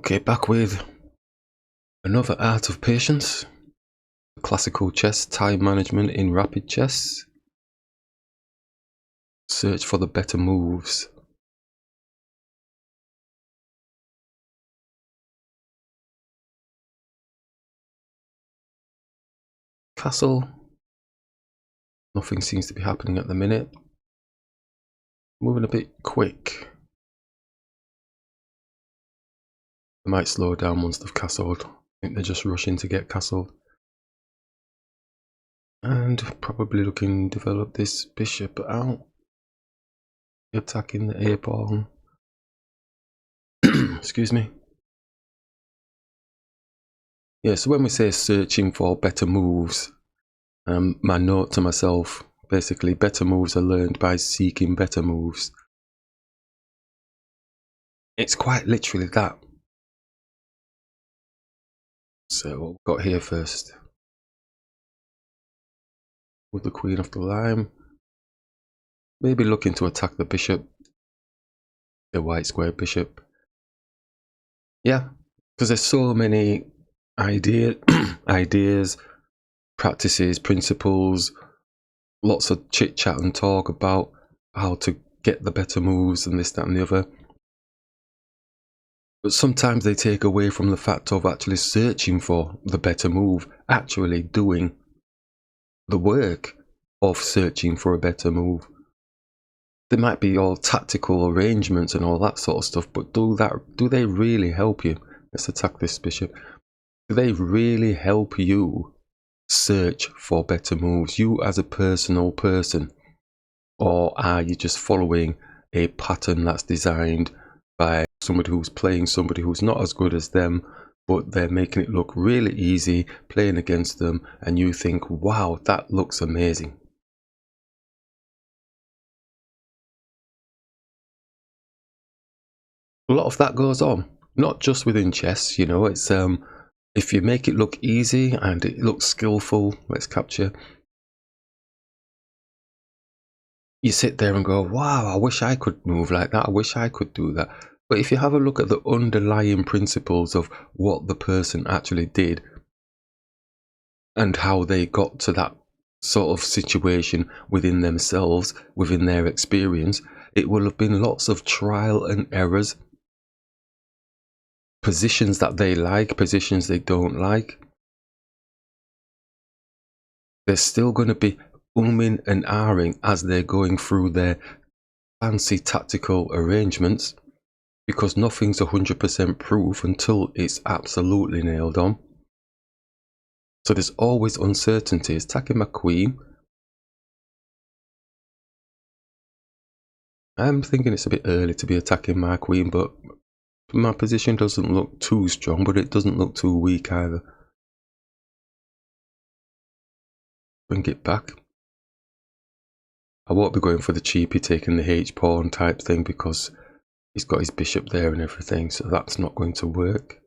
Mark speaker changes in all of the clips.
Speaker 1: Okay, back with another art of patience. Classical chess, time management in rapid chess. Search for the better moves. Castle. Nothing seems to be happening at the minute. Moving a bit quick. They might slow down once they've castled. I think they're just rushing to get castled. And probably looking to develop this bishop out. Attacking the A pawn. Excuse me. Yeah, so when we say searching for better moves, my note to myself, basically, better moves are learned by seeking better moves. It's quite literally that. So what we've got here first. With the queen off the line. Maybe looking to attack the bishop. The white square bishop. Yeah, because there's so many ideas, practices, principles, lots of chit chat and talk about how to get the better moves and this, that and the other. But sometimes they take away from the fact of actually searching for the better move, actually doing the work of searching for a better move. There might be all tactical arrangements and all that sort of stuff, but do they really help you? Let's attack this bishop. Do they really help you search for better moves, you as a personal person? Or are you just following a pattern that's designed by somebody who's playing somebody who's not as good as them, but they're making it look really easy, playing against them, and you think, wow, that looks amazing. A lot of that goes on, not just within chess, you know. It's if you make it look easy and it looks skillful, let's capture, you sit there and go, wow, I wish I could move like that, I wish I could do that. But if you have a look at the underlying principles of what the person actually did and how they got to that sort of situation within themselves, within their experience, it will have been lots of trial and errors. Positions that they like, positions they don't like. They're still going to be umming and ahhing as they're going through their fancy tactical arrangements, because nothing's 100% proof until it's absolutely nailed on. So there's always uncertainty. Attacking my queen. I'm thinking it's a bit early to be attacking my queen, but my position doesn't look too strong, but it doesn't look too weak either. Bring it back. I won't be going for the cheapie taking the h-pawn type thing because he's got his bishop there and everything, so that's not going to work.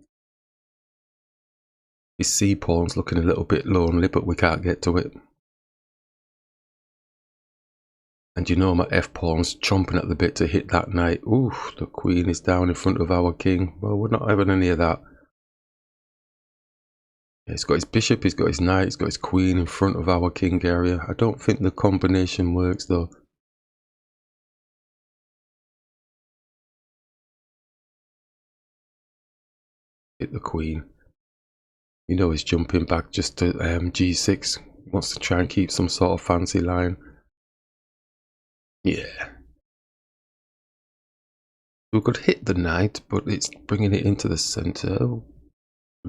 Speaker 1: His c-pawn's looking a little bit lonely, but we can't get to it. And you know my f-pawn's chomping at the bit to hit that knight. Ooh, the queen is down in front of our king. Well, we're not having any of that. Yeah, he's got his bishop, he's got his knight, he's got his queen in front of our king area. I don't think the combination works though. Hit the queen. You know he's jumping back just to g6. He wants to try and keep some sort of fancy line. Yeah. We could hit the knight, but it's bringing it into the center. We'll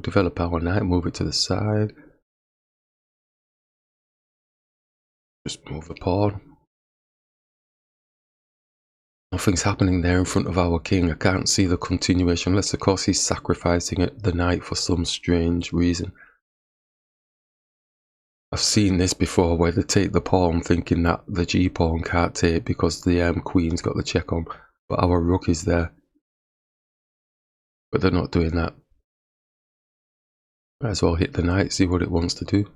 Speaker 1: develop our knight, move it to the side. Just move the pawn. Nothing's happening there in front of our king. I can't see the continuation, unless of course he's sacrificing the knight for some strange reason. I've seen this before where they take the pawn thinking that the g-pawn can't take because the queen's got the check on, but our rook is there. But they're not doing that. Might as well hit the knight, see what it wants to do.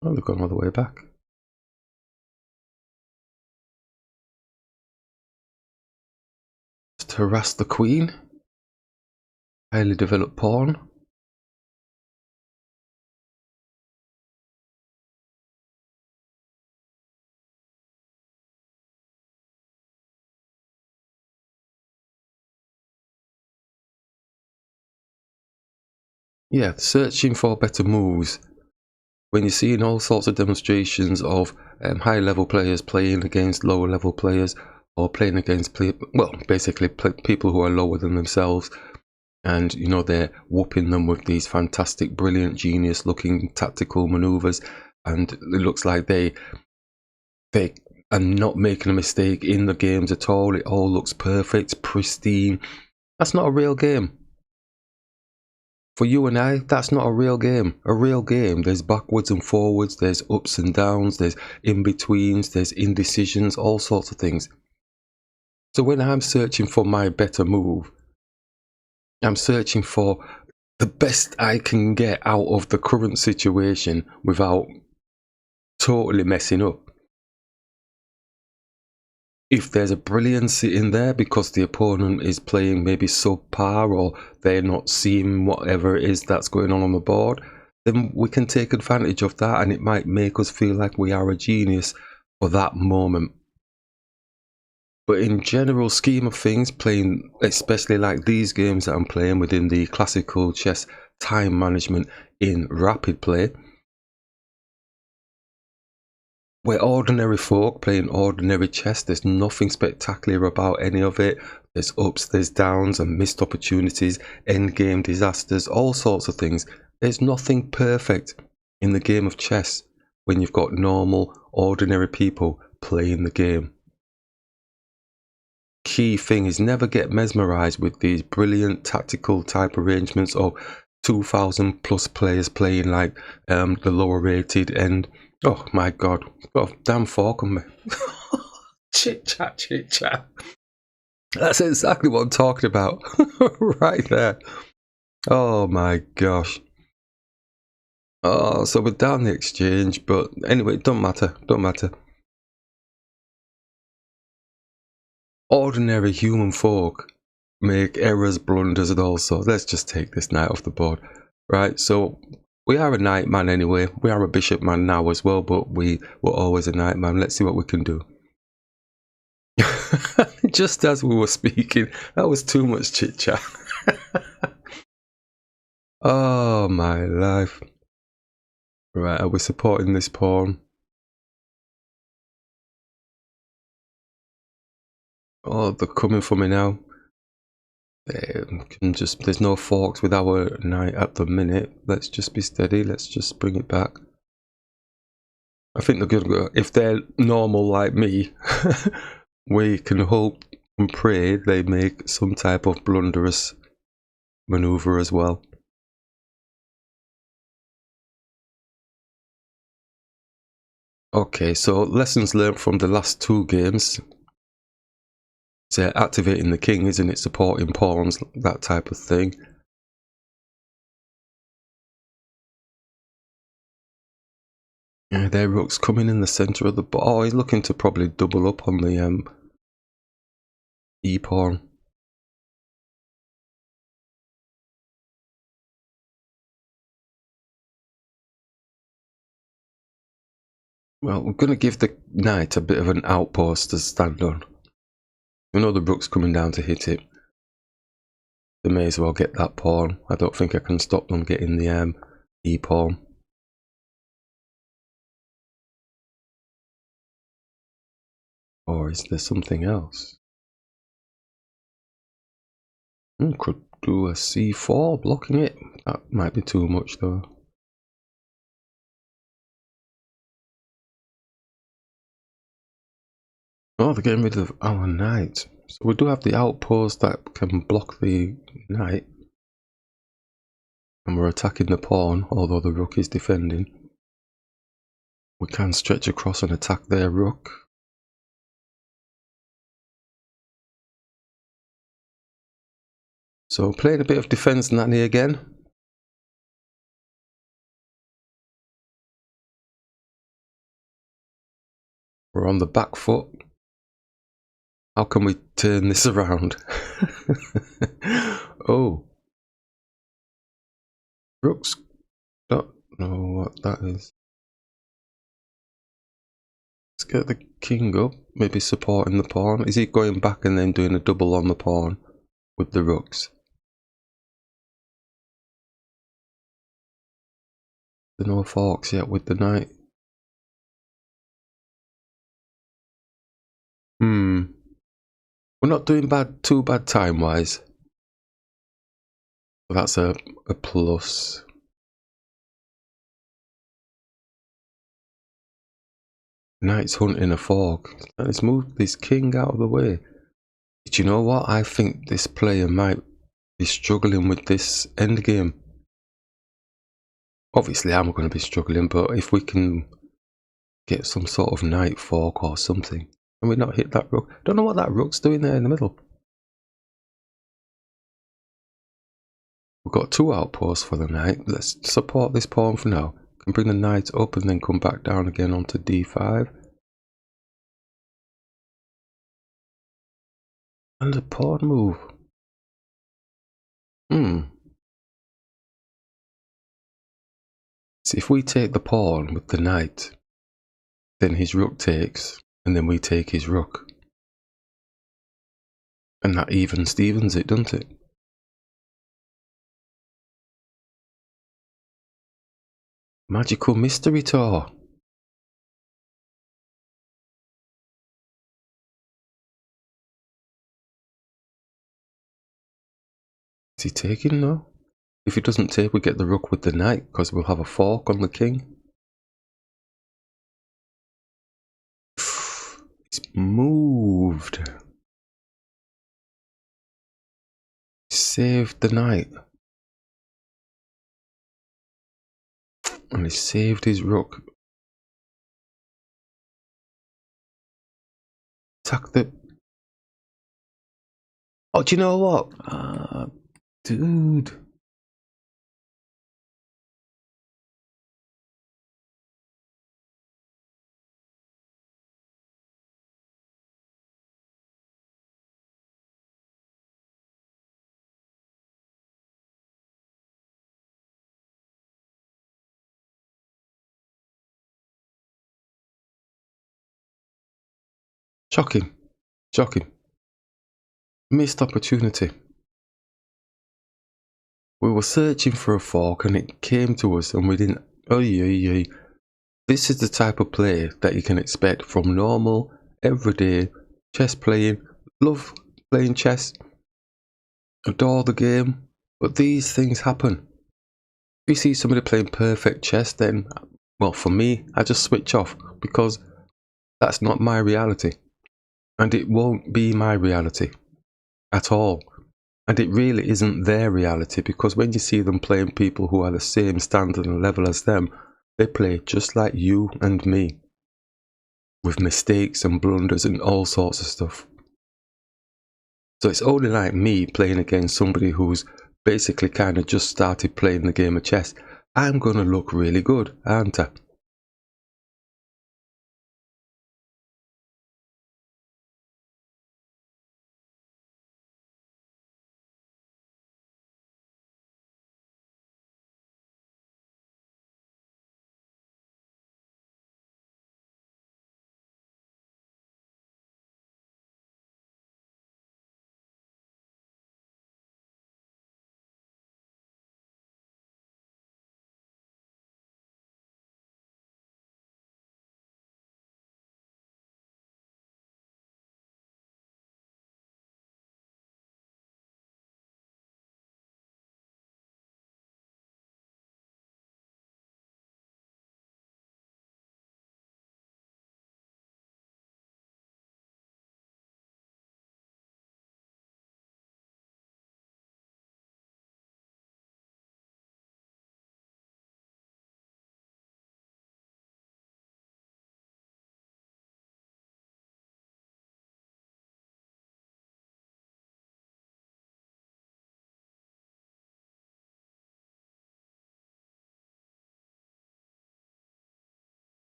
Speaker 1: Oh, they've gone all the way back. Just harass the queen. Highly developed pawn. Yeah, searching for better moves. When you're seeing all sorts of demonstrations of high level players playing against lower level players, or playing against basically people who are lower than themselves, and you know they're whooping them with these fantastic, brilliant, genius looking tactical maneuvers, and it looks like they are not making a mistake in the games at all. It all looks perfect, pristine. That's not a real game. For you and I, that's not a real game. A real game, there's backwards and forwards, there's ups and downs, there's in-betweens, there's indecisions, all sorts of things. So when I'm searching for my better move, I'm searching for the best I can get out of the current situation without totally messing up. If there's a brilliancy in there because the opponent is playing maybe subpar, or they're not seeing whatever it is that's going on the board, then we can take advantage of that, and it might make us feel like we are a genius for that moment. But in general scheme of things, playing especially like these games that I'm playing within the classical chess time management in rapid play, we're ordinary folk playing ordinary chess. There's nothing spectacular about any of it. There's ups, there's downs, and missed opportunities, endgame disasters, all sorts of things. There's nothing perfect in the game of chess when you've got normal, ordinary people playing the game. Key thing is never get mesmerized with these brilliant tactical type arrangements of 2,000 plus players playing like the lower rated end. Oh my god, got a damn fork on me. Chit chat, chit chat. That's exactly what I'm talking about. Right there. Oh my gosh. Oh, so we're down the exchange, but anyway, it don't matter. Don't matter. Ordinary human folk make errors, blunders, and all sorts. Let's just take this knight off the board. Right, so we are a knight man anyway. We are a bishop man now as well, but we were always a knight man. Let's see what we can do. Just as we were speaking, that was too much chit chat. Oh my life. Right, are we supporting this pawn? Oh, they're coming for me now. There's no forks with our knight at the minute. Let's just be steady. Let's just bring it back. I think they're good. If they're normal like me, we can hope and pray they make some type of blunderous maneuver as well. Okay, so lessons learned from the last two games. It's activating the king, isn't it? Supporting pawns, that type of thing. Yeah, their rook's coming in the centre of the board. Oh, he's looking to probably double up on the e-pawn. Well, we're going to give the knight a bit of an outpost to stand on. We know the rook's coming down to hit it. They may as well get that pawn. I don't think I can stop them getting the e-pawn. Or is there something else? Could do a c4 blocking it. That might be too much though. Oh, they're getting rid of our knight. So we do have the outpost that can block the knight. And we're attacking the pawn, although the rook is defending. We can stretch across and attack their rook. So playing a bit of defense nanny again. We're on the back foot. How can we turn this around? Oh, Rooks. Don't know what that is. Let's get the king up, maybe supporting the pawn. Is he going back and then doing a double on the pawn with the rooks? There are no forks yet with the knight. We're not doing too bad time-wise. That's a plus. Knight's hunting a fork. Let's move this king out of the way. Do you know what? I think this player might be struggling with this endgame. Obviously, I'm going to be struggling, but if we can get some sort of knight fork or something, and we not hit that rook. Don't know what that rook's doing there in the middle. We've got 2 outposts for the knight. Let's support this pawn for now. Can bring the knight up and then come back down again onto d5. And a pawn move. See, if we take the pawn with the knight, then his rook takes, and then we take his rook. And that Stevens it, doesn't it? Magical mystery tour. Is he taking though? If he doesn't take, we get the rook with the knight, because we'll have a fork on the king. It's moved. Saved the knight. And he saved his rook. Attack the... Oh, do you know what? Dude. Shocking. Shocking. Missed opportunity. We were searching for a fork and it came to us and we didn't... This is the type of play that you can expect from normal, everyday chess playing. Love playing chess. Adore the game. But these things happen. If you see somebody playing perfect chess, then, well, for me, I just switch off because that's not my reality. And it won't be my reality at all. And it really isn't their reality, because when you see them playing people who are the same standard and level as them, they play just like you and me, with mistakes and blunders and all sorts of stuff. So it's only like me playing against somebody who's basically kind of just started playing the game of chess. I'm going to look really good, aren't I?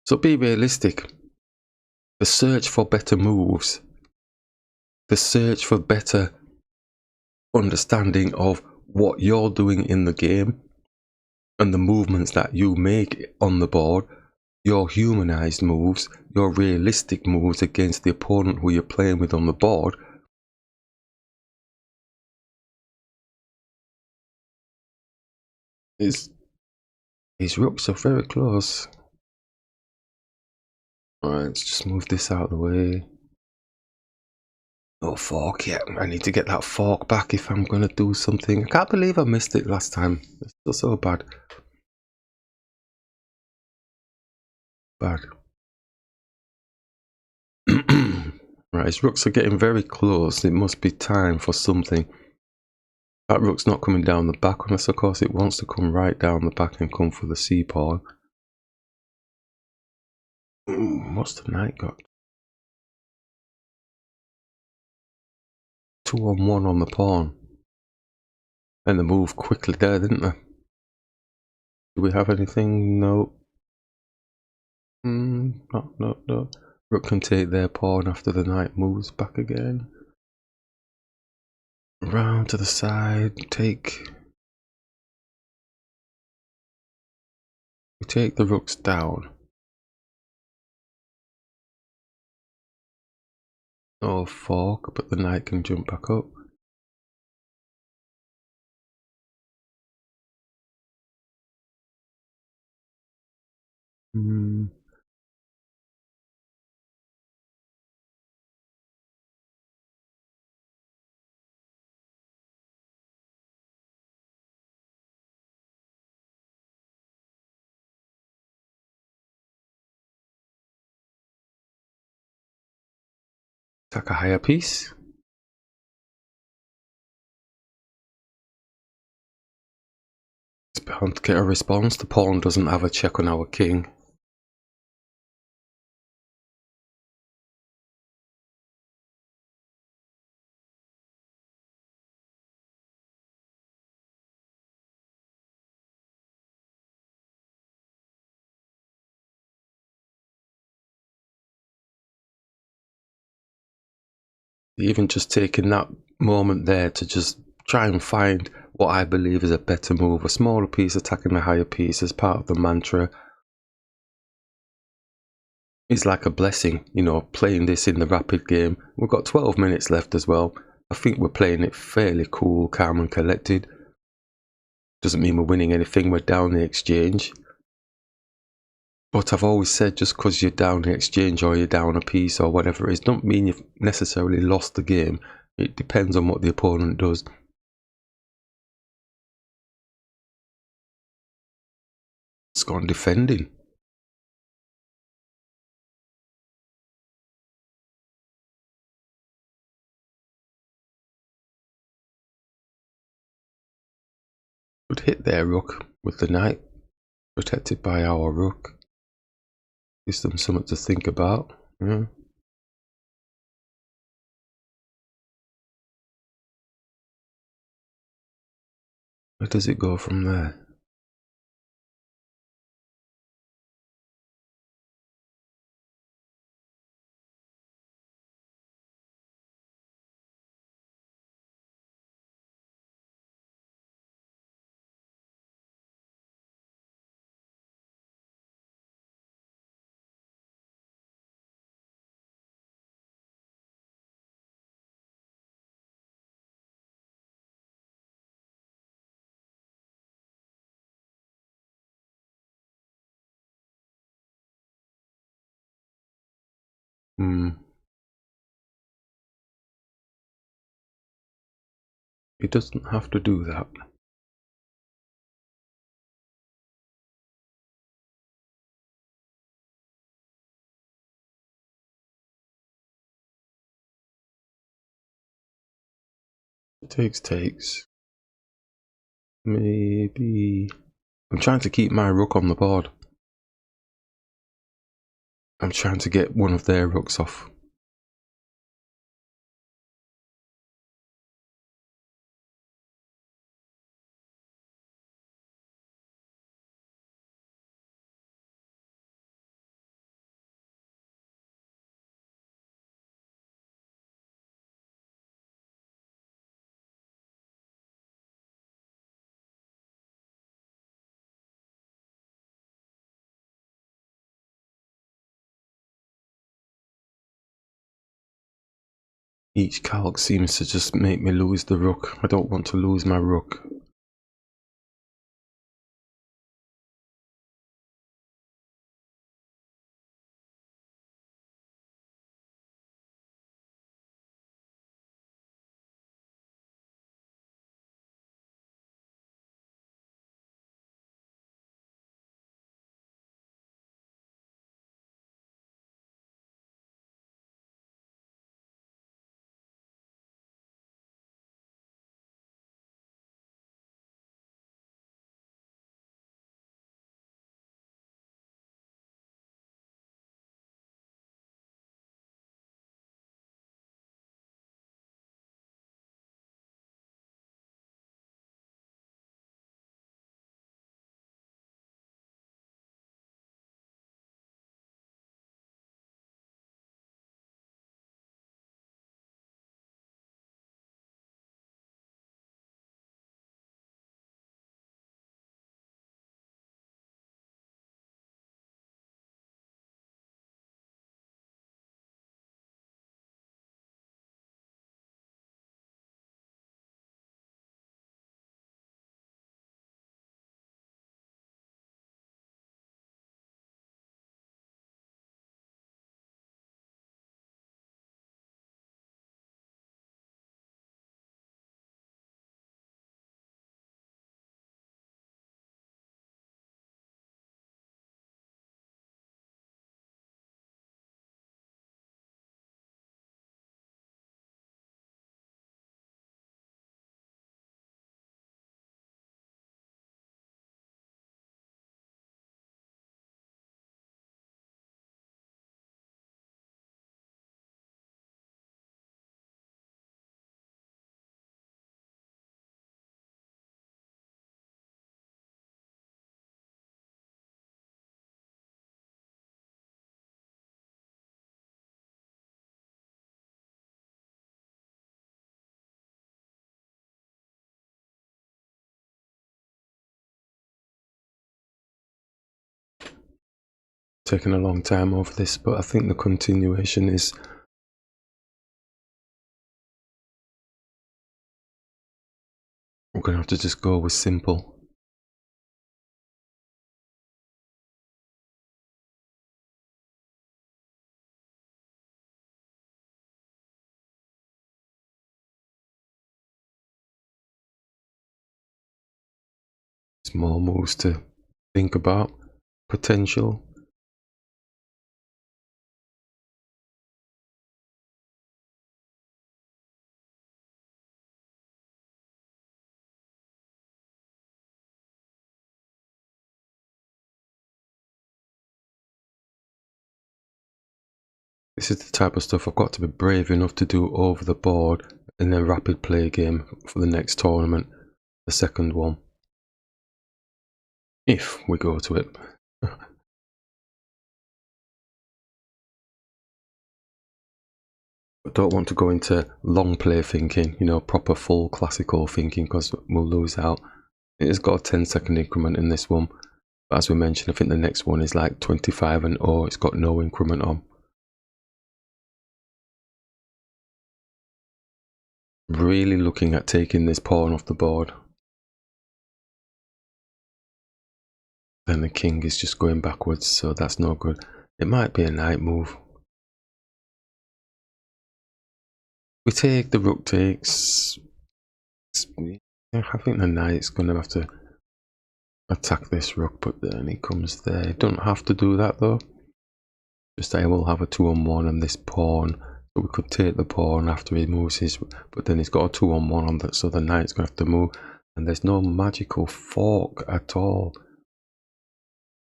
Speaker 1: So be realistic. The search for better moves, the search for better understanding of what you're doing in the game and the movements that you make on the board, your humanized moves, your realistic moves against the opponent who you're playing with on the board. His rooks are very close. Alright, let's just move this out of the way. Oh, fork, yeah. I need to get that fork back if I'm going to do something. I can't believe I missed it last time. It's still so bad. Bad. Right, his rooks are getting very close. It must be time for something. That rook's not coming down the back unless, of course, it wants to come right down the back and come for the c-pawn. What's the knight got? 2-on-1 on the pawn. And the move quickly there, didn't they? Do we have anything? No. No. Rook can take their pawn after the knight moves back again. Round to the side, take. We take the rooks down. Oh, fork, but the knight can jump back up. Attack a higher piece. It's bound to get a response. The pawn doesn't have a check on our king. Even just taking that moment there to just try and find what I believe is a better move, a smaller piece attacking a higher piece as part of the mantra, is like a blessing, you know, playing this in the rapid game. We've got 12 minutes left as well. I think we're playing it fairly cool, calm and collected. Doesn't mean we're winning anything, we're down the exchange. But I've always said just because you're down the exchange or you're down a piece or whatever it is, don't mean you've necessarily lost the game. It depends on what the opponent does. It's gone defending. Would hit their rook with the knight, protected by our rook. Gives them something to think about. Yeah. Where does it go from there? He doesn't have to do that. Takes. Maybe. I'm trying to keep my rook on the board. I'm trying to get one of their rooks off. Each calc seems to just make me lose the rook. I don't want to lose my rook. Taking a long time over this, but I think the continuation is we're gonna have to just go with simple. Small moves to think about. Potential. This is the type of stuff I've got to be brave enough to do over the board in a rapid play game for the next tournament, the second one. If we go to it. But don't want to go into long play thinking, you know, proper full classical thinking, because we'll lose out. It has got a 10-second increment in this one. But as we mentioned, I think the next one is like 25 and it's got no increment on. Really looking at taking this pawn off the board. Then the king is just going backwards, so that's no good. It might be a knight move. We take, the rook takes. I think the knight's going to have to attack this rook, but then he comes there. Don't have to do that though. Just I will have a 2-on-1 on this pawn. So we could take the pawn after he moves his, but then he's got a 2-on-1 on that, so the knight's going to have to move. And there's no magical fork at all.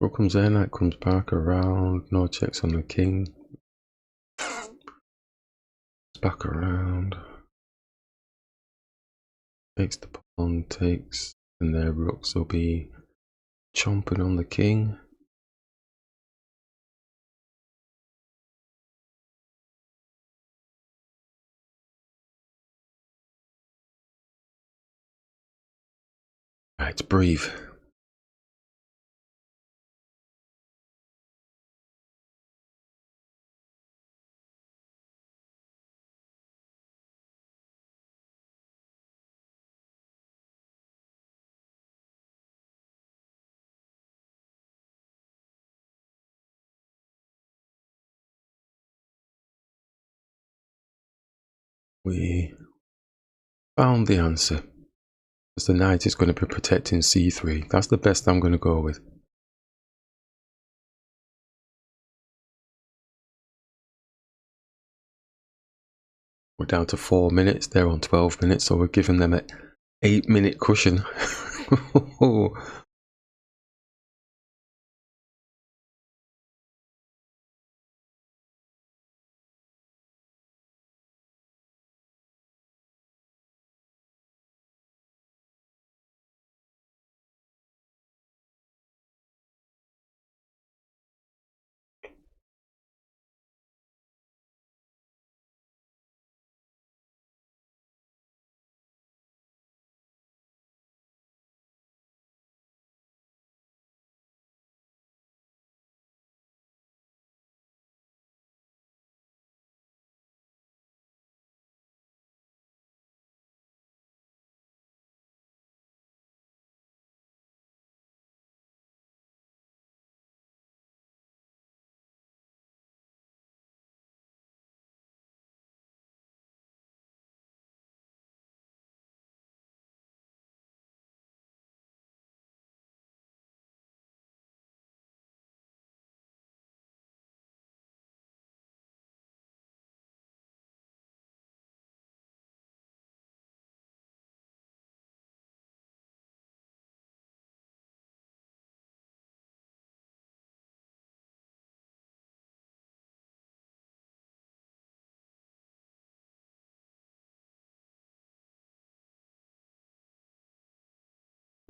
Speaker 1: Rook comes there, knight comes back around. No checks on the king. It's back around. Takes the pawn, takes, and their rooks will be chomping on the king. Right, breathe. we found the answer. Because the knight is going to be protecting c3. That's the best I'm going to go with. We're down to 4 minutes. They're on 12 minutes, so we're giving them an 8-minute cushion.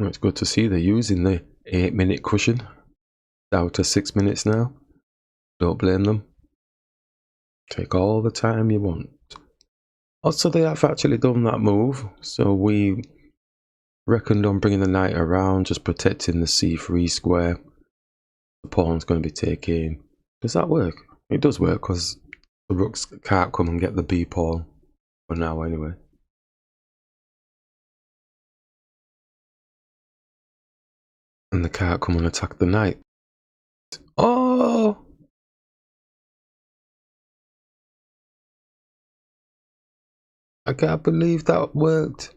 Speaker 1: It's good to see they're using the 8-minute cushion. Down to 6 minutes now. Don't blame them. Take all the time you want. Also, they have actually done that move. So we reckoned on bringing the knight around, just protecting the c3 square. The pawn's going to be taken. Does that work? It does work because the rooks can't come and get the b pawn for now anyway. And they can't come and attack the knight. Oh! I can't believe that worked.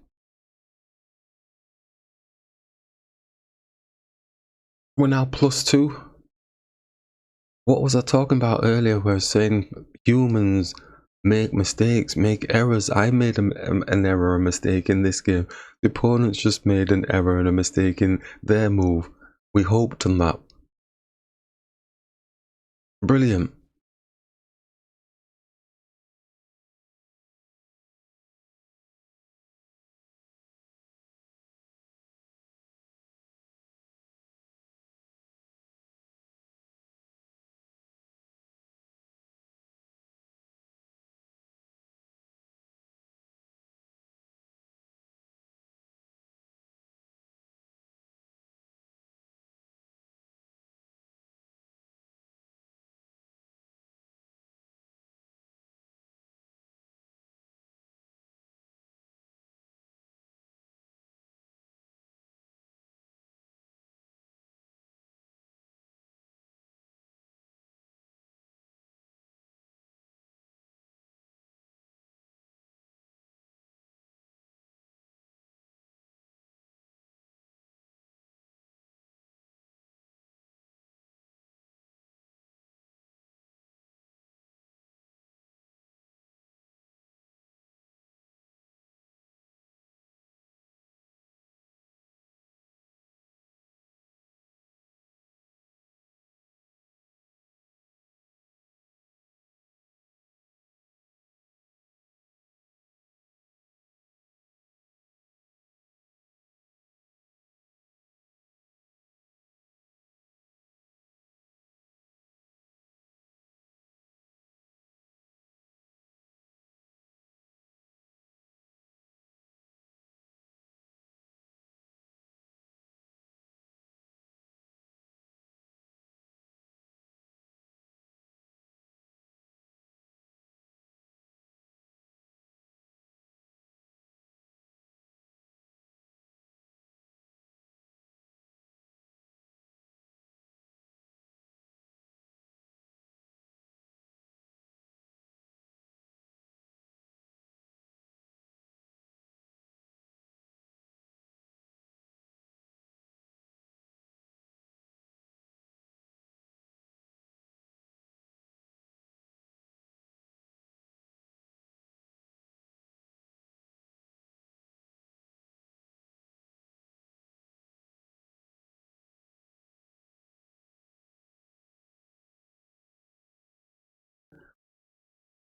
Speaker 1: We're now +2. What was I talking about earlier? Where I was saying humans make mistakes, make errors. I made an error, a mistake in this game. The opponents just made an error and a mistake in their move. We hoped on that. Brilliant.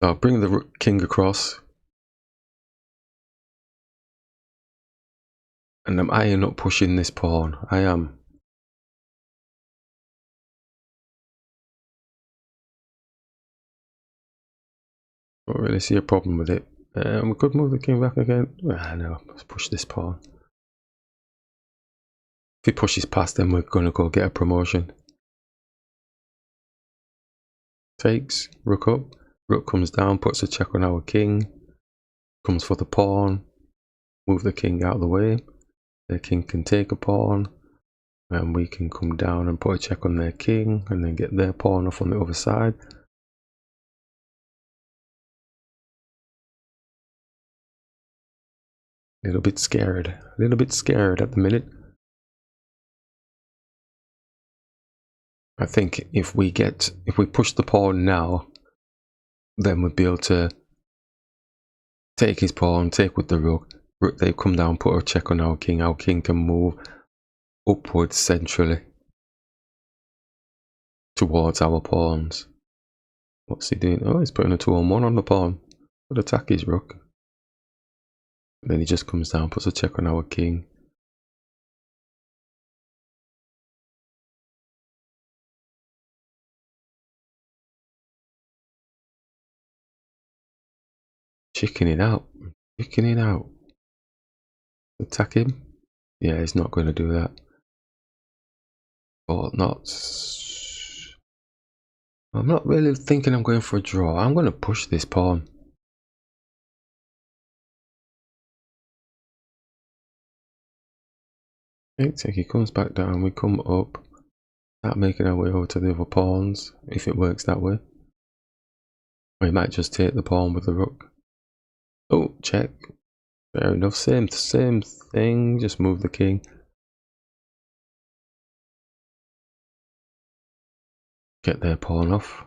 Speaker 1: So I'll bring the king across. And am I not pushing this pawn? I am. Don't really see a problem with it. We could move the king back again. No, let's push this pawn. If he pushes past, then we're going to go get a promotion. Takes, rook up. Rook comes down, puts a check on our king. Comes for the pawn. Move the king out of the way. Their king can take a pawn. And we can come down and put a check on their king. And then get their pawn off on the other side. A little bit scared at the minute. I think if we push the pawn now, then we'll be able to take his pawn, take with the rook. They come down, put a check on our king. Our king can move upwards centrally towards our pawns. What's he doing? Oh, he's putting a 2-on-1 on the pawn. Would attack his rook. Then he just comes down, puts a check on our king. Chickening out. Attack him? Yeah, he's not going to do that. Or not. I'm not really thinking I'm going for a draw. I'm going to push this pawn. He comes back down, we come up, start making our way over to the other pawns, if it works that way. We might just take the pawn with the rook. Oh, check. Fair enough, same thing, just move the king. Get their pawn off.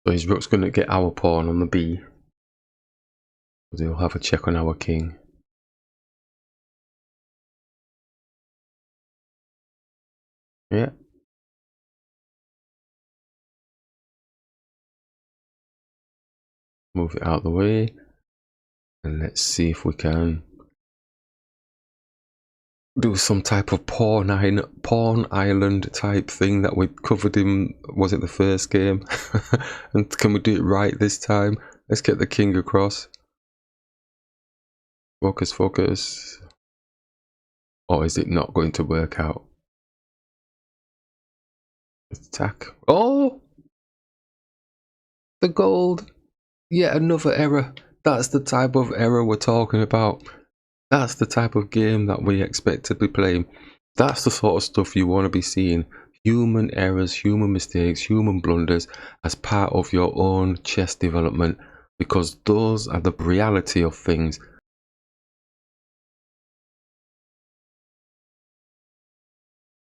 Speaker 1: So his rook's going to get our pawn on the B. He'll have a check on our king. Yeah. Move it out of the way. And let's see if we can do some type of pawn island type thing that we covered in, was it the first game? And can we do it right this time? Let's get the king across. Focus. Or is it not going to work out? Attack. Oh! The gold! Yet another error. That's the type of error we're talking about. That's the type of game that we expect to be playing. That's the sort of stuff you want to be seeing. Human errors, human mistakes, human blunders as part of your own chess development. Because those are the reality of things.